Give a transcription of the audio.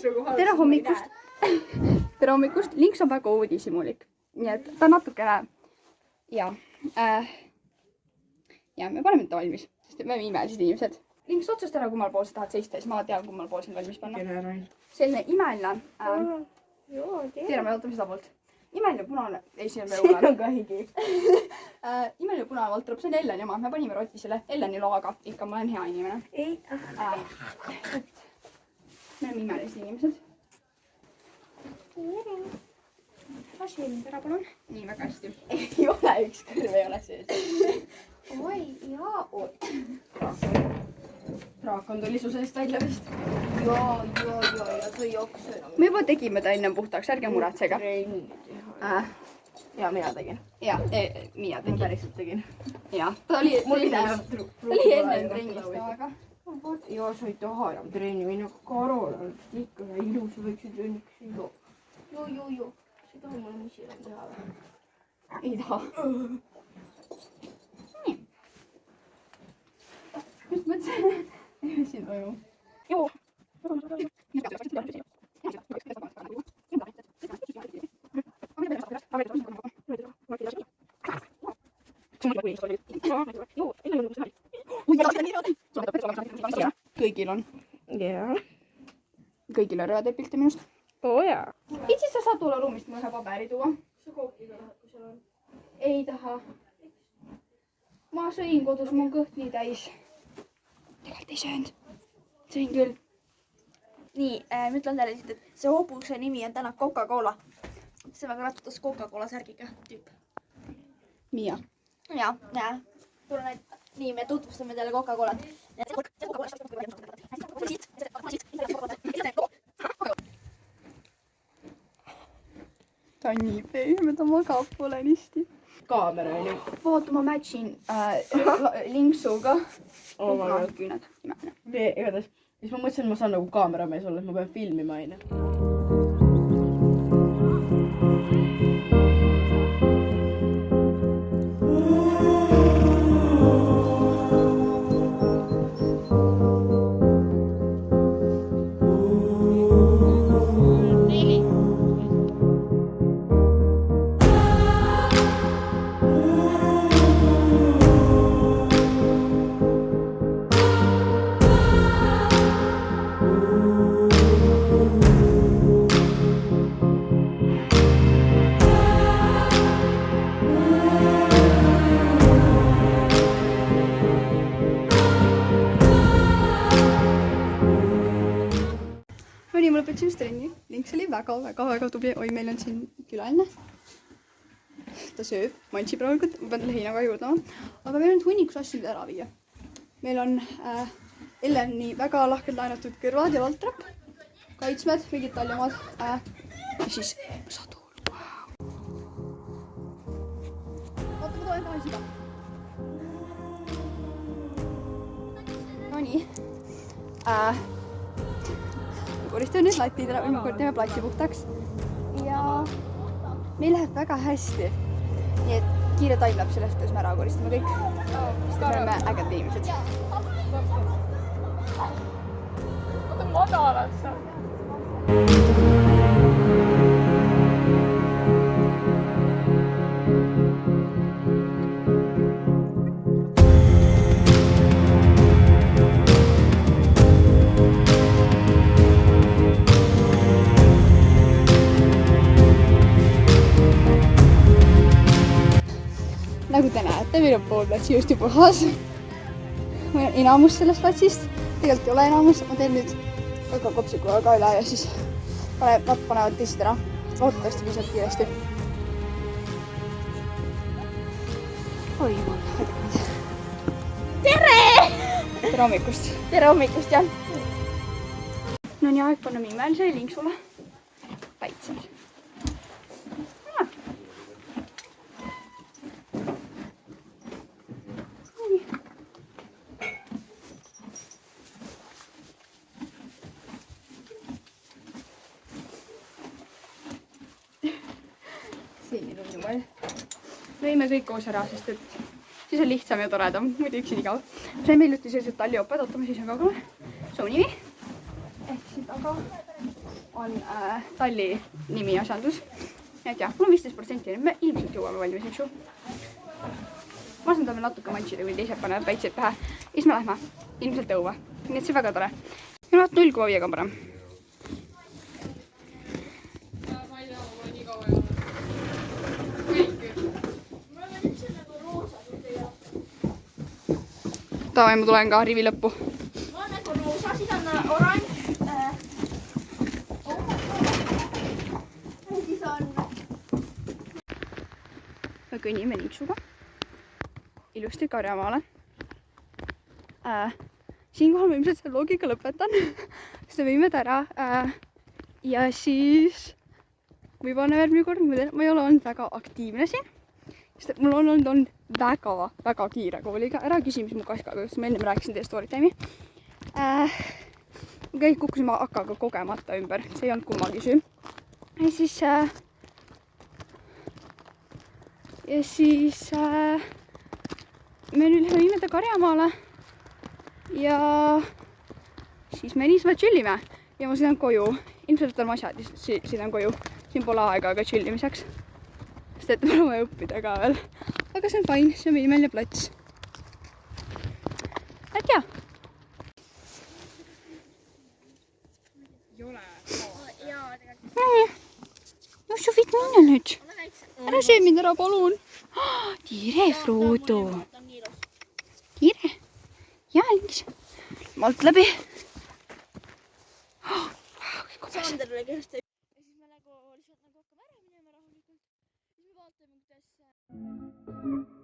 tere hommikust. Tere hommikust. Links on väga uudishimulik. Nii et ta natukene ja me paneme ta valmis, sest me oleme imelised inimesed. Links otsusta ära, kummal pool sa tahad seista, siis ma tean, kummal pool siin valmis panna. Selline imeline. Tiedä, me ootame seda poolt. Imeline punane, ei siin on veel punane. Imeline punane Valtrop, see on Elleni oma. Me panime rotisele Elleni loaga. Ikka ma olen hea inimene. Me oleme imelised inimesed. Lasi mind ära, palun. Nii, väga hästi. Ei ole üks kõrv, ei ole sees. Oi, jaa. Raakon tuli su seest välja vist. Jaa, sa ei jaksa enam. Me juba tegime ta enne puhtaks, ärge muretsega. Ja mina tegin. Ja, Miia tegi. Ma päriselt tegin. Ja, ta oli enne trennist aega. Jaa, sa ei taha enam trenni minna. Karol on ikka ilus ja võiksid trenniks ilma. Joo. Sa ei taha mulle missi enam teha või? Ei taha. Nii. Just mõtlesin. Mis siin toimub? Joo. Kõigil on. Jaa. Kõigil on rõõde pilti minust. Oo jaa. Itse sa saad tulla ruumist mulle ühe paberi tuua. Sa kookiga tahad, kui seal on? Ei taha. Ma sõin kodus, mul kõht nii täis. Tegelikult ei söönud. Sõin küll. Nii, ma ütlen teile lihtsalt, et see hobuse nimi on täna Coca-Cola. See väga ratsutas Coca-Cola särgiga tüüp. Miia. Ja. Nii, me tutvustame teile Coca-Colat. Ta on nii pehme, ta magab polenisti. Kaamera on ju. Vaata, ma matchin linksuga. Oh, küüned. Imeline. Igatahes. Siis ma mõtlesin, et ma saan nagu kaameramees olla, et ma pean filmima aina. Ma lõpetasin just trenni. Links oli väga tubli. Oi, meil on siin külaline. Ta sööb. Mantsi praegu, ma pean talle heinaga juurdama. Aga meil on hunnikus asju nüüd ära viia. Meil on Elleni väga lahkelt laenatud kõrvad ja Valtrop. Kaitsmed, mingid taljamad. Ja siis sadur. Vaata, ma toon tahan seda. No nii. Koristame nüüd latid ära, me teeme platsi puhtaks. Ja meil läheb väga hästi. Nii et kiire timelapse sellest, kuidas me ära koristame kõik. Sest me oleme äged inimesed. Oota madalad sa. Nagu te näete, meil on pool platsi just juba puhas. Ma olen enamus sellest platsist. Tegelikult ei ole enamus. Ma teen nüüd väga kopsikuga ka üle ja siis nad panevad teised ära. Loodetavasti piisavalt kiiresti. Oi jumal. Tere! Tere hommikust. Tere hommikust, jah. No nii aeg panna imelisele linksule. Päitsed. Lõime kõik koos ära, sest et siis on lihtsam ja toredam, muidu üksin igav. Saime hiljuti sellised tallioped, ootame siis on kaugele. Su nimi? Ehk siin taga. on talli nimi asjandus. Et jah, mul on 15%, me ilmselt jõuame valmis, eks ju. Ma saan ta veel natuke mantsida, kui teised panevad päitsed pähe. Siis me lähme ilmselt õue. Nii et see väga tore. Ja vaat 0,5 on parem. Davai, ma tulen ka rivi lõppu. Mul on nagu roosa, siis on oranž. Ja siis on... Me kõnnime Niitsuga ilusti Karjamaale. Siinkohal ma ilmselt selle loogiga lõpetan, sest me võime ta ära. Ja siis võib-olla järgmine kord, ma ei ole olnud väga aktiivne siin, sest mul on olnud väga kiire kooliga. Ära küsi, mis mu kaskaga, sest ma ennem rääkisin teie story time'i. Kõik kukkusime akaga kogemata ümber, see ei olnud kummagi süü. Ja siis me nüüd võime ta Karjamaale ja siis me niisama chillime ja ma sõidan koju. Ilmselt on asjad, sõidan koju. Siin pole aega ka chillimiseks, sest et mul on vaja õppida ka veel. Aga see on fine, see on minimeelne plats. Et jah. Kus sa võid minna nüüd? Ära söö mind ära, palun. Kiire, Frodo. Kiire. Jälgs. Malt läbi. Sander oli kehvasti. Ja siis me nagu lihtsalt hakkame ära minema rahulikult. Siis me vaatame, kuidas...